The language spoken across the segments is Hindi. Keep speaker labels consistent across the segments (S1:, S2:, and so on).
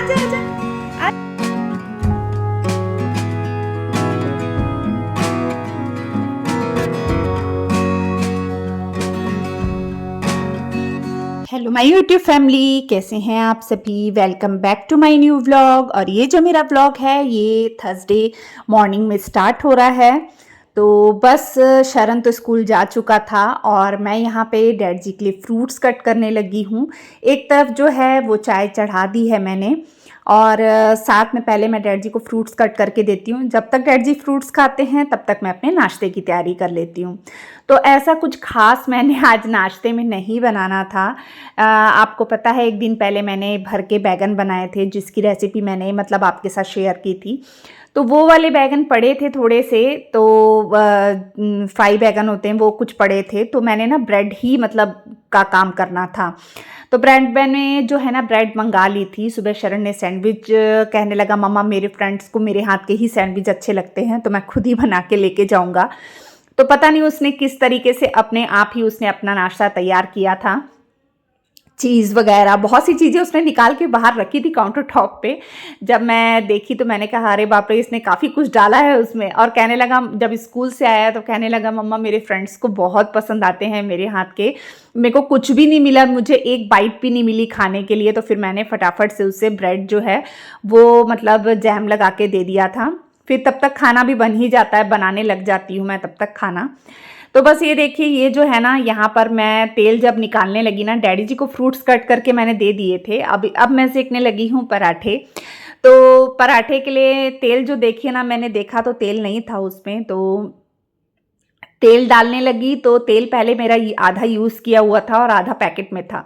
S1: आजा आजा। हेलो माय यूट्यूब फैमिली, कैसे हैं आप सभी। Welcome back to my new vlog. और ये जो मेरा व्लॉग है ये थर्सडे मॉर्निंग में स्टार्ट हो रहा है। तो बस शरण तो स्कूल जा चुका था और मैं यहाँ पे डैड जी के लिए फ्रूट्स कट करने लगी हूँ। एक तरफ जो है वो चाय चढ़ा दी है मैंने और साथ में पहले मैं डैड जी को फ्रूट्स कट करके देती हूँ। जब तक डैड जी फ्रूट्स खाते हैं तब तक मैं अपने नाश्ते की तैयारी कर लेती हूँ। तो ऐसा कुछ खास मैंने आज नाश्ते में नहीं बनाना था। आपको पता है एक दिन पहले मैंने भर के बैगन बनाए थे जिसकी रेसिपी मैंने मतलब आपके साथ शेयर की थी। तो वो वाले बैगन पड़े थे थोड़े से, तो फ्राई बैगन होते हैं वो कुछ पड़े थे। तो मैंने ना ब्रेड ही मतलब का काम करना था। तो ब्रेड मैंने जो है ना ब्रेड मंगा ली थी। सुबह शरण ने सैंडविच कहने लगा मम्मा मेरे फ्रेंड्स को मेरे हाथ के ही सैंडविच अच्छे लगते हैं तो मैं खुद ही बना के लेके जाऊंगा। तो पता नहीं उसने किस तरीके से अपने आप ही उसने अपना नाश्ता तैयार किया था। चीज़ वगैरह बहुत सी चीज़ें उसने निकाल के बाहर रखी थी काउंटर टॉप पे। जब मैं देखी तो मैंने कहा अरे बाप रे इसने काफ़ी कुछ डाला है उसमें। और कहने लगा जब स्कूल से आया तो कहने लगा मम्मा मेरे फ्रेंड्स को बहुत पसंद आते हैं मेरे हाथ के, मेरे को कुछ भी नहीं मिला, मुझे एक बाइट भी नहीं मिली खाने के लिए। तो फिर मैंने फटाफट से उससे ब्रेड जो है वो मतलब जैम लगा के दे दिया था। फिर तब तक खाना भी बन ही जाता है, बनाने लग जाती हूँ मैं तब तक खाना। तो बस ये देखिए ये जो है ना यहाँ पर मैं तेल जब निकालने लगी ना, डैडी जी को फ्रूट्स कट करके मैंने दे दिए थे। अब मैं सेकने लगी हूँ पराठे। तो पराठे के लिए तेल जो देखिए ना, मैंने देखा तो तेल नहीं था उसमें। तो तेल डालने लगी तो तेल पहले मेरा आधा यूज़ किया हुआ था और आधा पैकेट में था।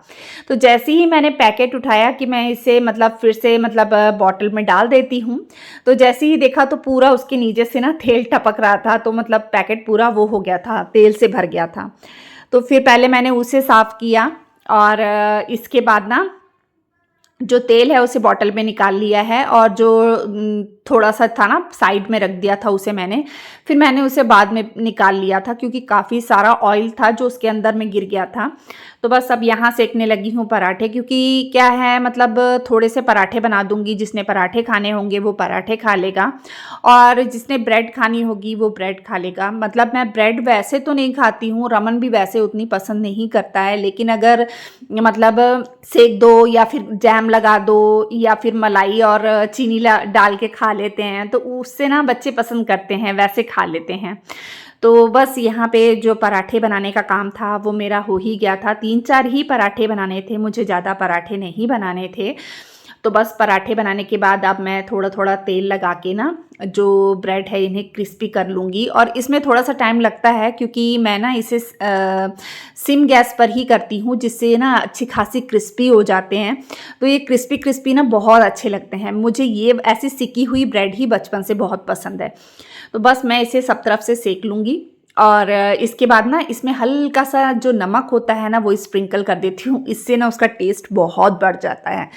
S1: तो जैसे ही मैंने पैकेट उठाया कि मैं इसे मतलब फिर से मतलब बॉटल में डाल देती हूँ, तो जैसे ही देखा तो पूरा उसके नीचे से ना तेल टपक रहा था। तो मतलब पैकेट पूरा वो हो गया था, तेल से भर गया था। तो फिर पहले मैंने उसे साफ़ किया और इसके बाद ना जो तेल है उसे बॉटल में निकाल लिया है और जो थोड़ा सा था ना साइड में रख दिया था उसे मैंने, फिर मैंने उसे बाद में निकाल लिया था क्योंकि काफ़ी सारा ऑयल था जो उसके अंदर में गिर गया था। तो बस अब यहाँ सेकने लगी हूँ पराठे, क्योंकि क्या है मतलब थोड़े से पराठे बना दूंगी, जिसने पराठे खाने होंगे वो पराठे खा लेगा और जिसने ब्रेड खानी होगी वो ब्रेड खा लेगा। मतलब मैं ब्रेड वैसे तो नहीं खाती हूँ, रमन भी वैसे उतनी पसंद नहीं करता है, लेकिन अगर मतलब सेक दो या फिर जैम लगा दो या फिर मलाई और चीनी डाल के खा लेते हैं तो उससे ना बच्चे पसंद करते हैं, वैसे खा लेते हैं। तो बस यहाँ पे जो पराठे बनाने का काम था वो मेरा हो ही गया था। 3-4 ही पराठे बनाने थे मुझे, ज़्यादा पराठे नहीं बनाने थे। तो बस पराठे बनाने के बाद अब मैं थोड़ा थोड़ा तेल लगा के ना जो ब्रेड है इन्हें क्रिस्पी कर लूँगी। और इसमें थोड़ा सा टाइम लगता है क्योंकि मैं ना इसे सिम गैस पर ही करती हूँ जिससे ना अच्छी खासी क्रिस्पी हो जाते हैं। तो ये क्रिस्पी क्रिस्पी ना बहुत अच्छे लगते हैं मुझे। ये ऐसी सिकी हुई ब्रेड ही बचपन से बहुत पसंद है। तो बस मैं इसे सब तरफ से सेक लूँगी और इसके बाद ना इसमें हल्का सा जो नमक होता है ना वो स्प्रिंकल कर देती हूँ, इससे ना उसका टेस्ट बहुत बढ़ जाता है।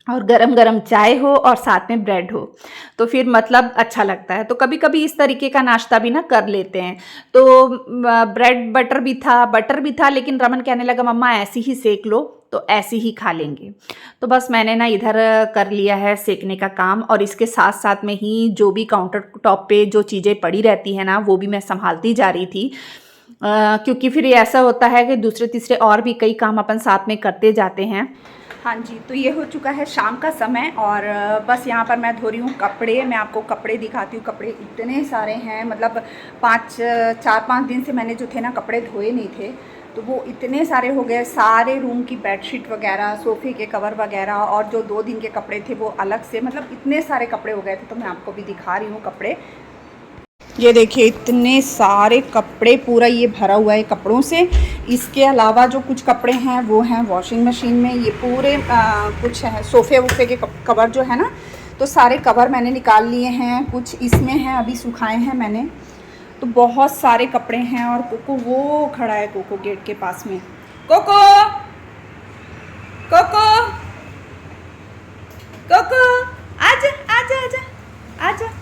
S1: और गरम गरम चाय हो और साथ में ब्रेड हो तो फिर मतलब अच्छा लगता है। तो कभी कभी इस तरीके का नाश्ता भी ना कर लेते हैं। तो ब्रेड बटर भी था, लेकिन रमन कहने लगा मम्मा ऐसी ही सेक लो, तो ऐसे ही खा लेंगे। तो बस मैंने ना इधर कर लिया है सेकने का काम और इसके साथ साथ में ही जो भी काउंटर टॉप पे जो चीज़ें पड़ी रहती हैं ना वो भी मैं संभालती जा रही थी। क्योंकि फिर ये ऐसा होता है कि दूसरे तीसरे और भी कई काम अपन साथ में करते जाते हैं। हाँ जी, तो ये हो चुका है शाम का समय और बस यहाँ पर मैं धो रही हूँ कपड़े। मैं आपको कपड़े दिखाती हूँ। कपड़े इतने सारे हैं, मतलब 4-5 दिन से मैंने जो थे ना कपड़े धोए नहीं थे, तो वो इतने सारे हो गए। सारे रूम की बेडशीट वगैरह, सोफ़े के कवर वगैरह और जो 2 दिन के कपड़े थे वो अलग से, मतलब इतने सारे कपड़े हो गए थे। तो मैं आपको भी दिखा रही हूँ कपड़े। ये देखिए इतने सारे कपड़े, पूरा ये भरा हुआ है कपड़ों से। इसके अलावा जो कुछ कपड़े हैं वो हैं वॉशिंग मशीन में। ये पूरे कुछ है सोफ़े वोफ़े के कवर जो है ना, तो सारे कवर मैंने निकाल लिए हैं। कुछ इसमें हैं अभी सुखाए हैं मैंने। तो बहुत सारे कपड़े हैं। और कोको वो खड़ा है, कोको गेट के पास में। कोको कोको कोको आजा आजा आजा आजा।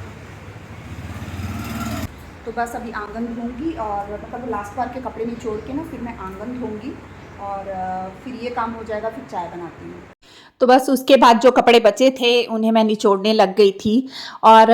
S1: तो बस अभी आंगन धोऊंगी और मतलब लास्ट बार के कपड़े निचोड़ के ना फिर मैं आंगन धोऊंगी और फिर ये काम हो जाएगा, फिर चाय बनाती हूँ। तो बस उसके बाद जो कपड़े बचे थे उन्हें मैं निचोड़ने लग गई थी। और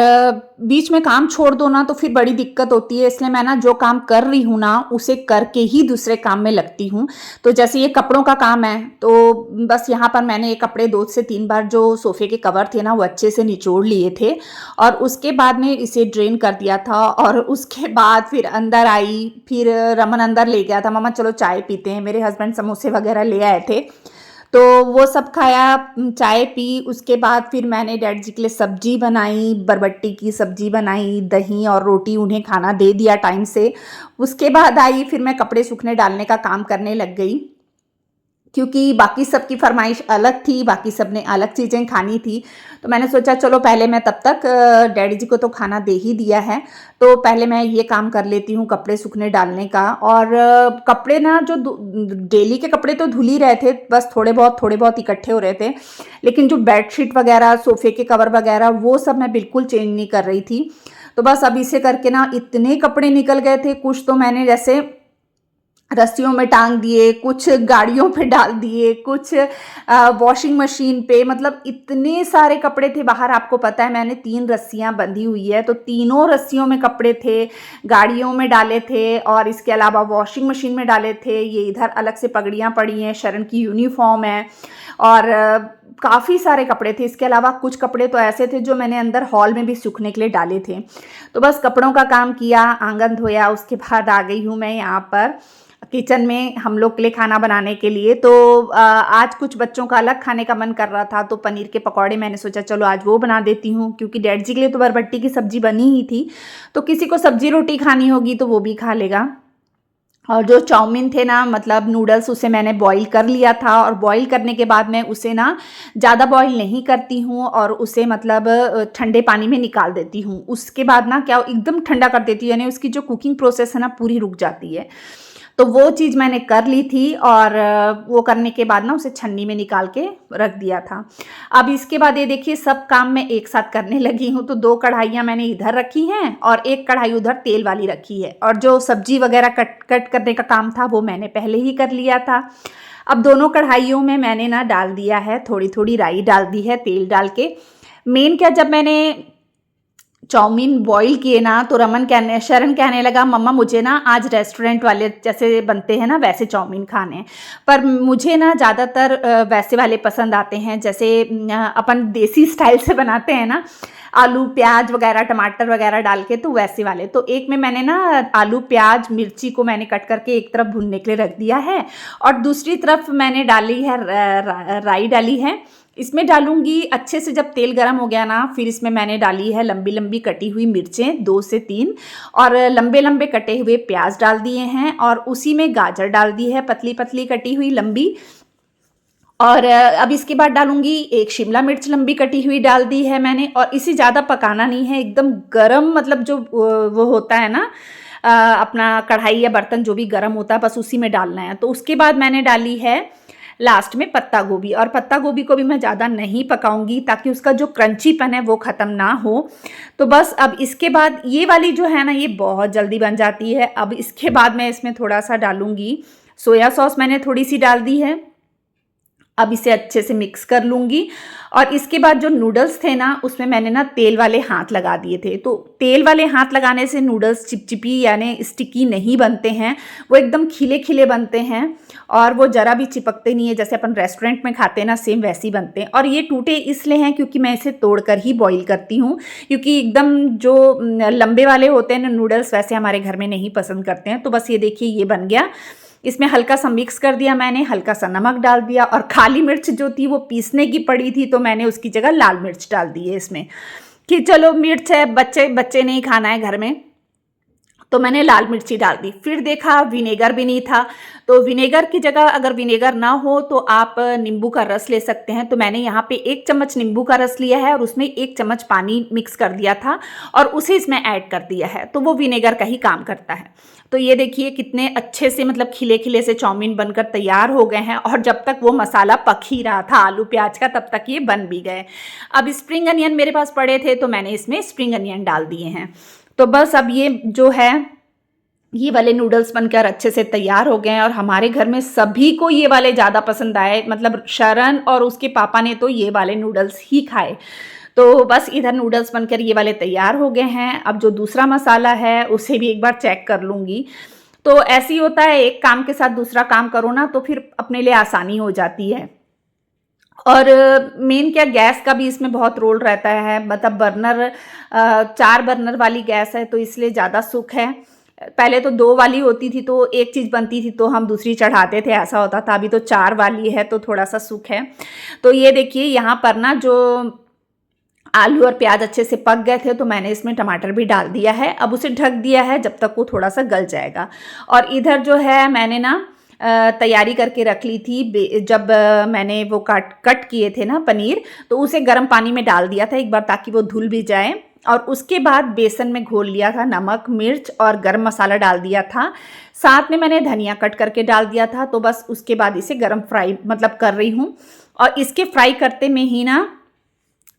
S1: बीच में काम छोड़ दो ना तो फिर बड़ी दिक्कत होती है, इसलिए मैं ना जो काम कर रही हूँ ना उसे करके ही दूसरे काम में लगती हूँ। तो जैसे ये कपड़ों का काम है, तो बस यहाँ पर मैंने ये कपड़े 2 से 3 बार जो सोफे के कवर थे ना वो अच्छे से निचोड़ लिए थे, और उसके बाद में इसे ड्रेन कर दिया था। और उसके बाद फिर अंदर आई, फिर रमन अंदर ले गया था, मम्मा चलो चाय पीते हैं, मेरे हस्बैंड समोसे वगैरह ले आए थे, तो वो सब खाया, चाय पी। उसके बाद फिर मैंने डैड जी के लिए सब्जी बनाई, बरबट्टी की सब्जी बनाई, दही और रोटी उन्हें खाना दे दिया टाइम से। उसके बाद आई, फिर मैं कपड़े सूखने डालने का काम करने लग गई, क्योंकि बाकी सबकी फरमाइश अलग थी, बाकी सब ने अलग चीज़ें खानी थी। तो मैंने सोचा चलो पहले मैं तब तक डैडी जी को तो खाना दे ही दिया है, तो पहले मैं ये काम कर लेती हूँ कपड़े सूखने डालने का। और कपड़े ना जो डेली के कपड़े तो धुल ही रहे थे, बस थोड़े बहुत इकट्ठे हो रहे थे, लेकिन जो बेडशीट वगैरह, सोफे के कवर वगैरह, वो सब मैं बिल्कुल चेंज नहीं कर रही थी। तो बस अब इसे करके ना इतने कपड़े निकल गए थे, कुछ तो मैंने जैसे रस्सियों में टांग दिए, कुछ गाड़ियों पे डाल दिए, कुछ वॉशिंग मशीन पे, मतलब इतने सारे कपड़े थे बाहर। आपको पता है मैंने 3 रस्सियां बंधी हुई है, तो तीनों रस्सियों में कपड़े थे, गाड़ियों में डाले थे और इसके अलावा वॉशिंग मशीन में डाले थे। ये इधर अलग से पगड़ियाँ पड़ी हैं, शरण की यूनिफॉर्म है, और काफ़ी सारे कपड़े थे। इसके अलावा कुछ कपड़े तो ऐसे थे जो मैंने अंदर हॉल में भी सूखने के लिए डाले थे। तो बस कपड़ों का काम किया, आंगन धोया, उसके बाद आ गई हूँ मैं यहाँ पर किचन में हम लोग के लिए खाना बनाने के लिए। तो आज कुछ बच्चों का अलग खाने का मन कर रहा था, तो पनीर के पकौड़े मैंने सोचा चलो आज वो बना देती हूँ, क्योंकि डैड जी के लिए तो बरबट्टी की सब्जी बनी ही थी, तो किसी को सब्जी रोटी खानी होगी तो वो भी खा लेगा। और जो चाउमीन थे ना, मतलब नूडल्स, उसे मैंने बॉईल कर लिया था, और बॉईल करने के बाद मैं उसे ना ज़्यादा बॉईल नहीं करती हूँ, और उसे मतलब ठंडे पानी में निकाल देती हूँ। उसके बाद ना क्या एकदम ठंडा कर देती हूँ, यानी उसकी जो कुकिंग प्रोसेस है ना पूरी रुक जाती है। तो वो चीज़ मैंने कर ली थी, और वो करने के बाद ना उसे छन्नी में निकाल के रख दिया था। अब इसके बाद ये देखिए सब काम मैं एक साथ करने लगी हूँ। तो 2 कढ़ाइयाँ मैंने इधर रखी हैं और 1 कढ़ाई उधर तेल वाली रखी है, और जो सब्जी वगैरह कट करने का काम था वो मैंने पहले ही कर लिया था। अब दोनों कढ़ाइयों में मैंने ना डाल दिया है, थोड़ी थोड़ी राई डाल दी है तेल डाल के। मेन क्या, जब मैंने चाउमीन बॉईल किए ना तो शरण कहने लगा मम्मा मुझे ना आज रेस्टोरेंट वाले जैसे बनते हैं ना वैसे चाउमीन खाने हैं। पर मुझे ना ज़्यादातर वैसे वाले पसंद आते हैं, जैसे अपन देसी स्टाइल से बनाते हैं ना, आलू प्याज वगैरह टमाटर वगैरह डाल के, तो वैसे वाले। तो एक में मैंने ना आलू प्याज मिर्ची को मैंने कट करके एक तरफ भुनने के लिए रख दिया है, और दूसरी तरफ मैंने डाली है राई डाली है। इसमें डालूंगी अच्छे से, जब तेल गरम हो गया ना फिर इसमें मैंने डाली है लंबी लंबी कटी हुई मिर्चें 2 से 3, और लंबे लंबे कटे हुए प्याज डाल दिए हैं, और उसी में गाजर डाल दी है पतली पतली कटी हुई लंबी। और अब इसके बाद डालूंगी 1 शिमला मिर्च लंबी कटी हुई डाल दी है मैंने, और इसे ज़्यादा पकाना नहीं है, एकदम गरम, मतलब जो वो होता है ना अपना कढ़ाई या बर्तन जो भी गरम होता है बस उसी में डालना है। तो उसके बाद मैंने डाली है लास्ट में पत्ता गोभी, और पत्ता गोभी को भी मैं ज़्यादा नहीं पकाऊंगी ताकि उसका जो क्रंचीपन है वो ख़त्म ना हो। तो बस अब इसके बाद ये वाली जो है ना ये बहुत जल्दी बन जाती है। अब इसके बाद मैं इसमें थोड़ा सा डालूंगी सोया सॉस, मैंने थोड़ी सी डाल दी है। अब इसे अच्छे से मिक्स कर लूँगी, और इसके बाद जो नूडल्स थे ना उसमें मैंने ना तेल वाले हाथ लगा दिए थे। तो तेल वाले हाथ लगाने से नूडल्स चिपचिपी यानी स्टिकी नहीं बनते हैं, वो एकदम खिले खिले बनते हैं, और वो ज़रा भी चिपकते नहीं है, जैसे अपन रेस्टोरेंट में खाते हैं ना सेम वैसे ही बनते हैं। और ये टूटे इसलिए हैं क्योंकि मैं इसे तोड़कर ही बॉईल करती हूँ, क्योंकि एकदम जो लंबे वाले होते हैं ना नूडल्स वैसे हमारे घर में नहीं पसंद करते हैं। तो बस ये देखिए ये बन गया। इसमें हल्का सा मिक्स कर दिया मैंने, हल्का सा नमक डाल दिया, और काली मिर्च जो थी वो पीसने की पड़ी थी तो मैंने उसकी जगह लाल मिर्च डाल दी है इसमें, कि चलो मिर्च है, बच्चे नहीं खाना है घर में, तो मैंने लाल मिर्ची डाल दी। फिर देखा विनेगर भी नहीं था, तो विनेगर की जगह अगर विनेगर ना हो तो आप नींबू का रस ले सकते हैं। तो मैंने यहाँ पे 1 चम्मच नींबू का रस लिया है और उसमें 1 चम्मच पानी मिक्स कर दिया था और उसे इसमें ऐड कर दिया है, तो वो विनेगर का ही काम करता है। तो ये देखिए कितने अच्छे से मतलब खिले खिले से चाउमीन बनकर तैयार हो गए हैं, और जब तक वो मसाला पक ही रहा था आलू प्याज का तब तक ये बन भी गए। अब स्प्रिंग अनियन मेरे पास पड़े थे तो मैंने इसमें स्प्रिंग अनियन डाल दिए हैं। तो बस अब ये जो है ये वाले नूडल्स बनकर अच्छे से तैयार हो गए हैं और हमारे घर में सभी को ये वाले ज़्यादा पसंद आए, मतलब शरण और उसके पापा ने तो ये वाले नूडल्स ही खाए। तो बस इधर नूडल्स बनकर ये वाले तैयार हो गए हैं। अब जो दूसरा मसाला है उसे भी एक बार चेक कर लूँगी। तो ऐसे ही होता है, एक काम के साथ दूसरा काम करो ना तो फिर अपने लिए आसानी हो जाती है। और मेन क्या, गैस का भी इसमें बहुत रोल रहता है, मतलब बर्नर 4 बर्नर वाली गैस है तो इसलिए ज़्यादा सुख है। पहले तो 2 वाली होती थी तो एक चीज़ बनती थी तो हम दूसरी चढ़ाते थे, ऐसा होता था। अभी तो 4 वाली है तो थोड़ा-सा सुख है। तो ये देखिए यहाँ पर ना जो आलू और प्याज अच्छे से पक गए थे तो मैंने इसमें टमाटर भी डाल दिया है। अब उसे ढक दिया है जब तक वो थोड़ा-सा गल जाएगा। और इधर जो है मैंने ना तैयारी करके रख ली थी, जब मैंने वो कट किए थे ना पनीर, तो उसे गर्म पानी में डाल दिया था एक बार ताकि वो धुल भी जाए। और उसके बाद बेसन में घोल लिया था, नमक, मिर्च और गरम मसाला डाल दिया था। साथ में मैंने धनिया कट करके डाल दिया था। तो बस उसके बाद इसे गरम फ्राई मतलब कर रही हूँ। और इसके फ्राई करते में ही ना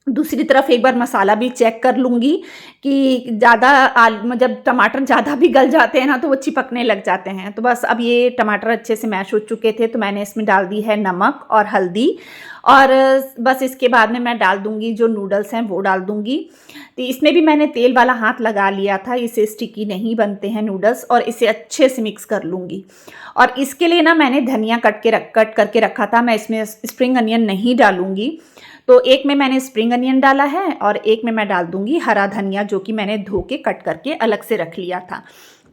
S1: दूसरी तरफ एक बार मसाला भी चेक कर लूँगी कि जब टमाटर ज़्यादा भी गल जाते हैं ना तो वो चिपकने लग जाते हैं। तो बस अब ये टमाटर अच्छे से मैश हो चुके थे तो मैंने इसमें डाल दी है नमक और हल्दी। और बस इसके बाद में मैं डाल दूँगी जो नूडल्स हैं वो डाल दूँगी। तो इसमें भी मैंने तेल वाला हाथ लगा लिया था, इससे स्टिकी नहीं बनते हैं नूडल्स। और इसे अच्छे से मिक्स कर लूँगी। और इसके लिए ना मैंने धनिया कट करके रखा था, मैं इसमें स्प्रिंग अनियन नहीं डालूँगी। तो एक में मैंने स्प्रिंग अनियन डाला है और एक में मैं डाल दूँगी हरा धनिया, जो कि मैंने धो के कट करके अलग से रख लिया था।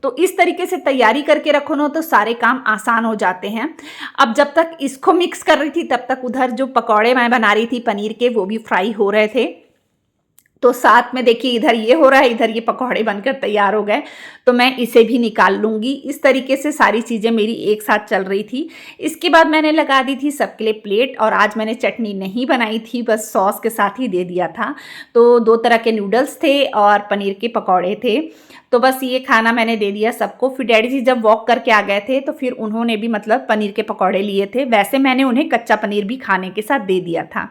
S1: तो इस तरीके से तैयारी करके रखो ना तो सारे काम आसान हो जाते हैं। अब जब तक इसको मिक्स कर रही थी तब तक उधर जो पकौड़े मैं बना रही थी पनीर के वो भी फ्राई हो रहे थे। तो साथ में देखिए इधर ये हो रहा है, इधर ये पकौड़े बनकर तैयार हो गए। तो मैं इसे भी निकाल लूँगी। इस तरीके से सारी चीज़ें मेरी एक साथ चल रही थी। इसके बाद मैंने लगा दी थी सबके लिए प्लेट। और आज मैंने चटनी नहीं बनाई थी, बस सॉस के साथ ही दे दिया था। तो 2 तरह के नूडल्स थे और पनीर के पकौड़े थे। तो बस ये खाना मैंने दे दिया सबको। फिर डैडी जी जब वॉक करके आ गए थे तो फिर उन्होंने भी मतलब पनीर के पकौड़े लिए थे। वैसे मैंने उन्हें कच्चा पनीर भी खाने के साथ दे दिया था,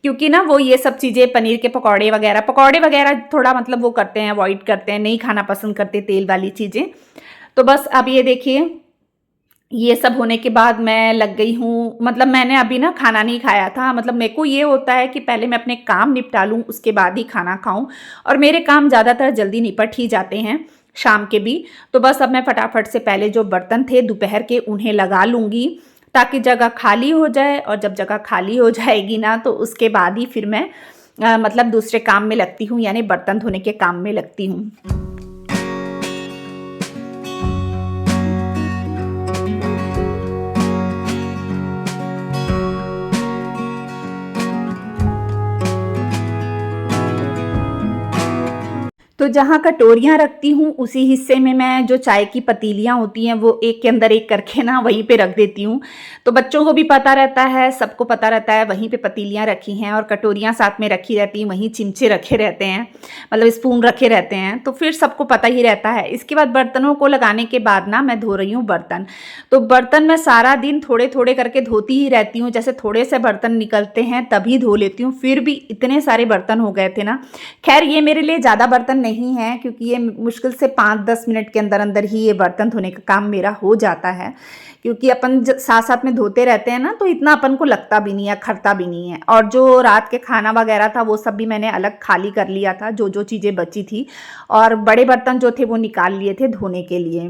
S1: क्योंकि ना वो ये सब चीज़ें पनीर के पकौड़े वगैरह थोड़ा मतलब वो करते हैं, अवॉइड करते हैं, नहीं खाना पसंद करते तेल वाली चीज़ें। तो बस अब ये देखिए ये सब होने के बाद मैं लग गई हूँ, मतलब मैंने अभी ना खाना नहीं खाया था। मतलब मेरे को ये होता है कि पहले मैं अपने काम निपटा लूँ उसके बाद ही खाना खाऊँ। और मेरे काम ज़्यादातर जल्दी निपट ही जाते हैं, शाम के भी। तो बस अब मैं फटाफट से पहले जो बर्तन थे दोपहर के उन्हें लगा लूँगी ताकि जगह खाली हो जाए। और जब जगह खाली हो जाएगी ना तो उसके बाद ही फिर मैं मतलब दूसरे काम में लगती हूँ, यानी बर्तन धोने के काम में लगती हूँ। तो जहाँ कटोरियाँ रखती हूँ उसी हिस्से में मैं जो चाय की पतीलियाँ होती हैं वो एक के अंदर एक करके ना वहीं पे रख देती हूँ। तो बच्चों को भी पता रहता है, सबको पता रहता है वहीं पे पतीलियाँ रखी हैं और कटोरियाँ साथ में रखी रहती हैं, वहीं चिमचे रखे रहते हैं, मतलब स्पून रखे रहते हैं। तो फिर सबको पता ही रहता है। इसके बाद बर्तनों को लगाने के बाद ना मैं धो रही हूँ बर्तन। तो बर्तन मैं सारा दिन थोड़े थोड़े करके धोती ही रहती हूँ। जैसे थोड़े से बर्तन निकलते हैं तभी धो लेती हूँ, फिर भी इतने सारे बर्तन हो गए थे ना। खैर ये मेरे लिए ज़्यादा बर्तन नहीं है, क्योंकि ये मुश्किल से 5-10 मिनट के अंदर अंदर ही ये बर्तन धोने का काम मेरा हो जाता है। क्योंकि अपन साथ साथ में धोते रहते हैं ना तो इतना अपन को लगता भी नहीं है, खरता भी नहीं है। और जो रात के खाना वगैरह था वो सब भी मैंने अलग खाली कर लिया था, जो जो चीज़ें बची थी। और बड़े बर्तन जो थे वो निकाल लिए थे धोने के लिए।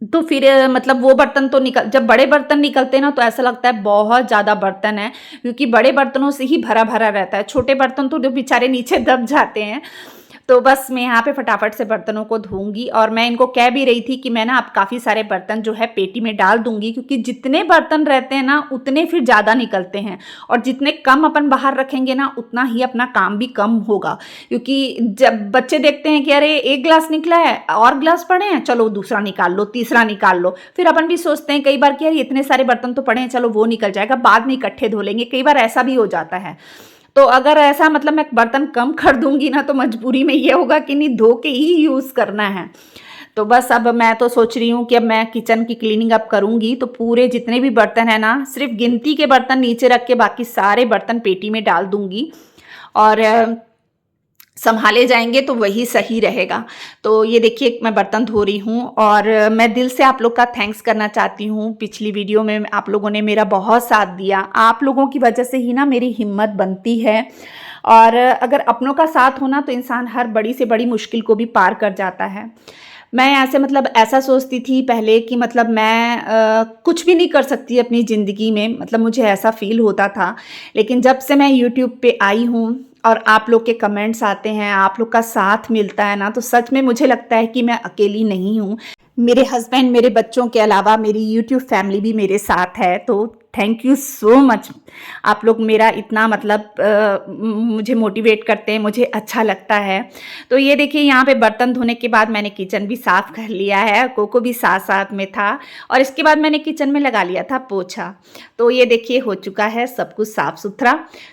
S1: तो फिर मतलब वो बर्तन तो जब बड़े बर्तन निकलते हैं ना तो ऐसा लगता है बहुत ज़्यादा बर्तन है, क्योंकि बड़े बर्तनों से ही भरा भरा रहता है। छोटे बर्तन तो जो बेचारे नीचे दब जाते हैं। तो बस मैं यहाँ पे फटाफट से बर्तनों को धोऊंगी। और मैं इनको कह भी रही थी कि मैं ना अब काफ़ी सारे बर्तन जो है पेटी में डाल दूंगी, क्योंकि जितने बर्तन रहते हैं ना उतने फिर ज़्यादा निकलते हैं। और जितने कम अपन बाहर रखेंगे ना उतना ही अपना काम भी कम होगा। क्योंकि जब बच्चे देखते हैं कि अरे एक गिलास निकला है और गिलास पड़े हैं, चलो दूसरा निकाल लो, तीसरा निकाल लो, फिर अपन भी सोचते हैं कई बार कि यार इतने सारे बर्तन तो पड़े हैं, चलो वो निकल जाएगा, बाद में इकट्ठे धो लेंगे। कई बार ऐसा भी हो जाता है। तो अगर ऐसा मतलब मैं बर्तन कम कर दूंगी ना तो मजबूरी में ये होगा कि नहीं धो के ही यूज़ करना है। तो बस अब मैं तो सोच रही हूँ कि अब मैं किचन की क्लीनिंग अप करूँगी। तो पूरे जितने भी बर्तन हैं ना, सिर्फ गिनती के बर्तन नीचे रख के बाकी सारे बर्तन पेटी में डाल दूँगी। और संभाले जाएँगे तो वही सही रहेगा। तो ये देखिए मैं बर्तन धो रही हूँ और मैं दिल से आप लोग का थैंक्स करना चाहती हूँ। पिछली वीडियो में आप लोगों ने मेरा बहुत साथ दिया। आप लोगों की वजह से ही ना मेरी हिम्मत बनती है और अगर अपनों का साथ हो ना तो इंसान हर बड़ी से बड़ी मुश्किल को भी पार कर जाता है। मैं ऐसे मतलब ऐसा सोचती थी पहले कि मतलब मैं कुछ भी नहीं कर सकती अपनी ज़िंदगी में, मतलब मुझे ऐसा फ़ील होता था। लेकिन जब से मैं यूट्यूब पे आई हूँ और आप लोग के कमेंट्स आते हैं, आप लोग का साथ मिलता है ना, तो सच में मुझे लगता है कि मैं अकेली नहीं हूँ। मेरे हस्बैंड, मेरे बच्चों के अलावा मेरी यूट्यूब फैमिली भी मेरे साथ है। तो थैंक यू सो मच। आप लोग मेरा इतना मतलब मुझे मोटिवेट करते हैं, मुझे अच्छा लगता है। तो ये देखिए यहाँ पे बर्तन धोने के बाद मैंने किचन भी साफ़ कर लिया है, कोको भी साथ-साथ में था और इसके बाद मैंने किचन में लगा लिया था पोछा। तो ये देखिए हो चुका है सब कुछ साफ़-सुथरा।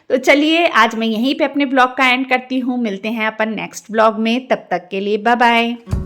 S1: तो चलिए आज मैं यहीं पे अपने ब्लॉग का एंड करती हूँ। मिलते हैं अपन नेक्स्ट ब्लॉग में, तब तक के लिए बाय-बाय।